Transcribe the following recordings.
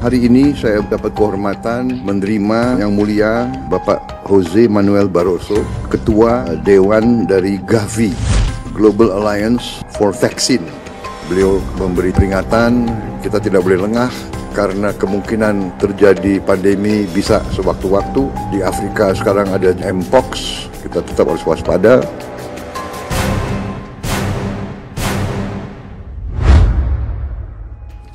Hari ini saya dapat kehormatan menerima Yang Mulia Bapak Jose Manuel Barroso, Ketua Dewan dari Gavi, Global Alliance for Vaccine. Beliau memberi peringatan, kita tidak boleh lengah karena kemungkinan terjadi pandemi bisa sewaktu-waktu. Di Afrika sekarang ada Mpox, kita tetap harus waspada.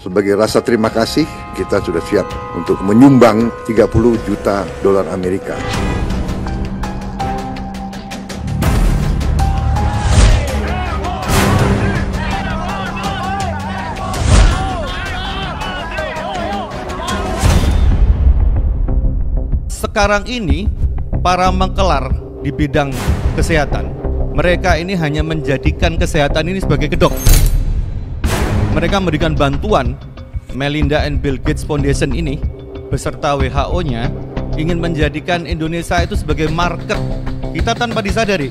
Sebagai rasa terima kasih, kita sudah siap untuk menyumbang 30 juta dolar Amerika. Sekarang ini, para mengkelar di bidang kesehatan, mereka ini hanya menjadikan kesehatan ini sebagai kedok. Mereka memberikan bantuan. Melinda and Bill Gates Foundation ini beserta WHO-nya ingin menjadikan Indonesia itu sebagai market. Kita tanpa disadari,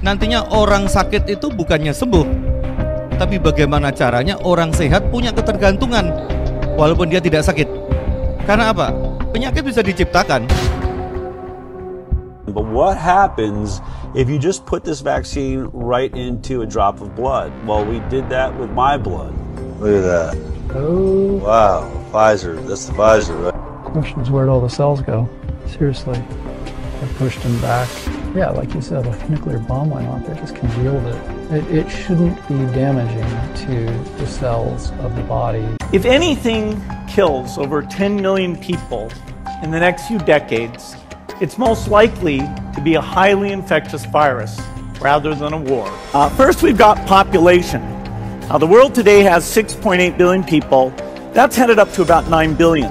nantinya orang sakit itu bukannya sembuh, tapi bagaimana caranya orang sehat punya ketergantungan walaupun dia tidak sakit. Karena apa? Penyakit bisa diciptakan. But what happens if you just put this vaccine right into a drop of blood? Well, we did that with my blood. Look at that. Oh. Wow, Pfizer. That's the Pfizer, right? Question is, where'd all the cells go? Seriously. I pushed them back. Yeah, like you said, like a nuclear bomb went off. They just congealed it. It shouldn't be damaging to the cells of the body. If anything kills over 10 million people in the next few decades, it's most likely to be a highly infectious virus rather than a war. First, we've got population. Now, the world today has 6.8 billion people. That's headed up to about 9 billion.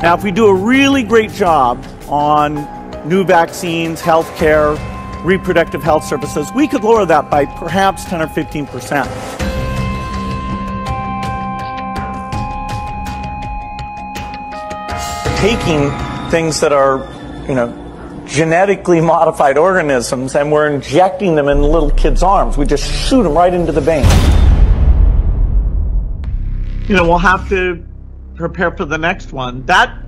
Now, if we do a really great job on new vaccines, healthcare, reproductive health services, we could lower that by perhaps 10 or 15%. Taking things that are, genetically modified organisms, and we're injecting them in little kids' arms. We just shoot them right into the vein. We'll have to prepare for the next one. That,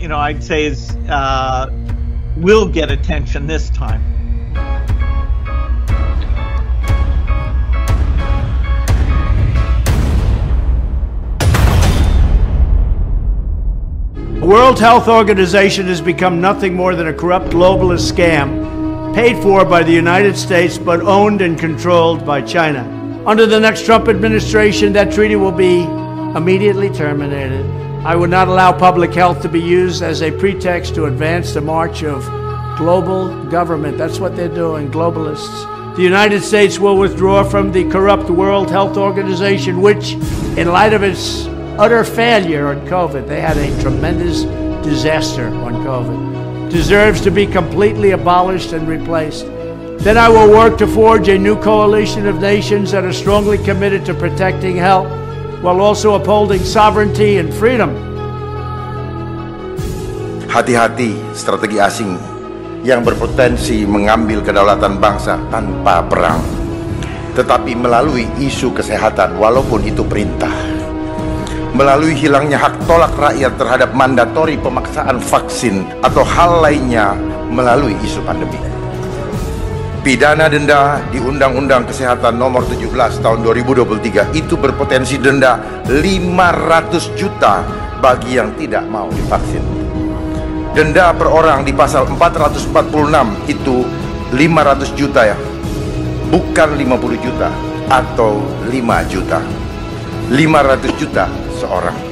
I'd say is will get attention this time. The World Health Organization has become nothing more than a corrupt globalist scam paid for by the United States but owned and controlled by China. Under the next Trump administration, that treaty will be immediately terminated. I would not allow public health to be used as a pretext to advance the march of global government. That's what they're doing, globalists. The United States will withdraw from the corrupt World Health Organization, which, in light of its utter failure on COVID, they had a tremendous disaster on COVID, deserves to be completely abolished and replaced. Then I will work to forge a new coalition of nations that are strongly committed to protecting health while also upholding sovereignty and freedom. Hati-hati strategi asing yang berpotensi mengambil kedaulatan bangsa tanpa perang, tetapi melalui isu kesehatan walaupun itu perintah. Melalui hilangnya hak tolak rakyat terhadap mandatori pemaksaan vaksin atau hal lainnya melalui isu pandemi. Pidana denda di Undang-Undang Kesehatan Nomor 17 Tahun 2023 itu berpotensi denda 500 juta bagi yang tidak mau divaksin. Denda per orang di pasal 446 itu 500 juta ya, bukan 50 juta atau 5 juta. 500 juta seorang.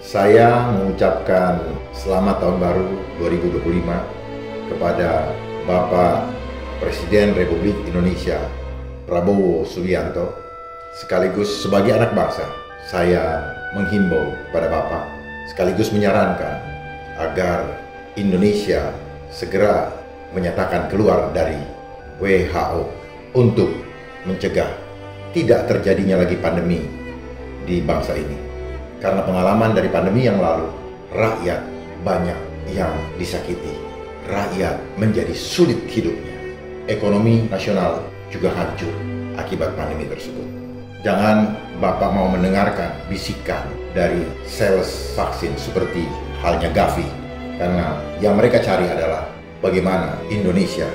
Saya mengucapkan selamat tahun baru 2025 kepada Bapak Presiden Republik Indonesia Prabowo Subianto. Sekaligus sebagai anak bangsa, saya menghimbau kepada Bapak sekaligus menyarankan agar Indonesia segera menyatakan keluar dari WHO untuk mencegah tidak terjadinya lagi pandemi di bangsa ini. Karena pengalaman dari pandemi yang lalu, rakyat banyak yang disakiti, rakyat menjadi sulit hidupnya. ekonomi nasional juga hancur akibat pandemi tersebut. Jangan Bapak mau mendengarkan bisikan dari sales vaksin seperti halnya Gavi, karena yang mereka cari adalah bagaimana Indonesia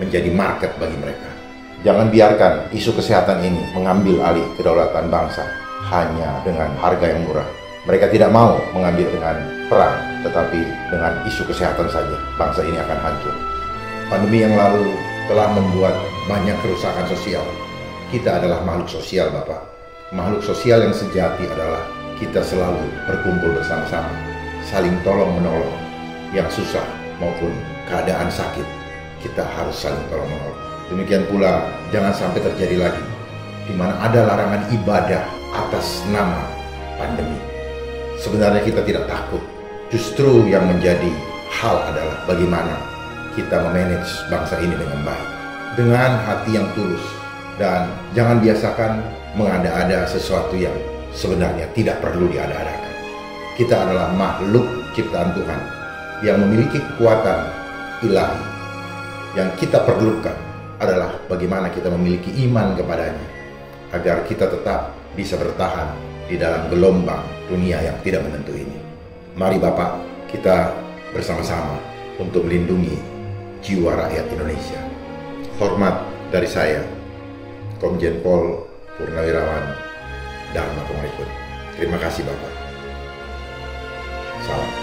menjadi market bagi mereka. Jangan biarkan isu kesehatan ini mengambil alih kedaulatan bangsa hanya dengan harga yang murah. Mereka tidak mau mengambil dengan perang, tetapi dengan isu kesehatan saja bangsa ini akan hancur. Pandemi yang lalu telah membuat banyak kerusakan sosial. Kita adalah makhluk sosial, Bapak. Makhluk sosial yang sejati adalah kita selalu berkumpul bersama-sama, saling tolong-menolong. Yang susah maupun keadaan sakit, kita harus saling tolong-menolong. Demikian pula, jangan sampai terjadi lagi di mana ada larangan ibadah atas nama pandemi. Sebenarnya kita tidak takut. Justru yang menjadi hal adalah bagaimana kita memanage bangsa ini dengan baik, dengan hati yang tulus. Dan jangan biasakan mengada-ada sesuatu yang sebenarnya tidak perlu diada-adakan. Kita adalah makhluk ciptaan Tuhan yang memiliki kekuatan ilahi. Yang kita perlukan adalah bagaimana kita memiliki iman kepadanya, agar kita tetap bisa bertahan di dalam gelombang dunia yang tidak menentu ini. Mari Bapak, kita bersama-sama untuk melindungi jiwa rakyat Indonesia. Hormat dari saya, Komjen Pol Purnawirawan Dharma Pangaribuan. Terima kasih Bapak. Salam.